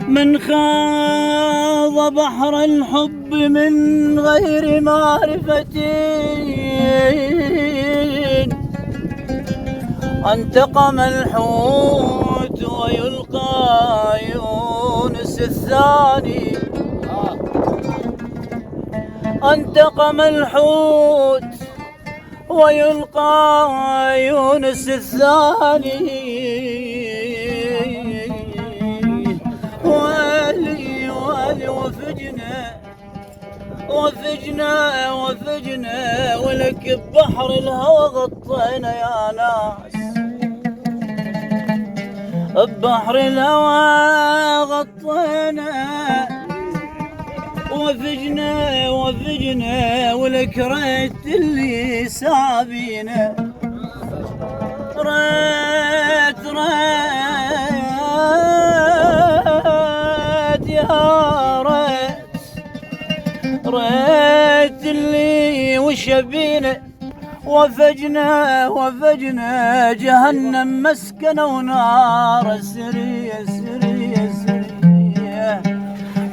من خاض بحر الحب من غير معرفة انتقم الحوت ويلقى يونس الثاني. انتقم الحوت ويلقى يونس الثاني. والي والي وفجنا ولك ببحر الهوى غطينا يا ناس. ببحر الهوى غطينا وفجنا ولك ريت اللي سابينا. ريت يا ريت اللي وشبينا. وفجنا جهنم مسكنة ونار سرية.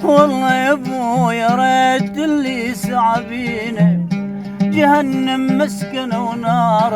والله يا ابويا ريت اللي سعبينا جهنم مسكنة ونار.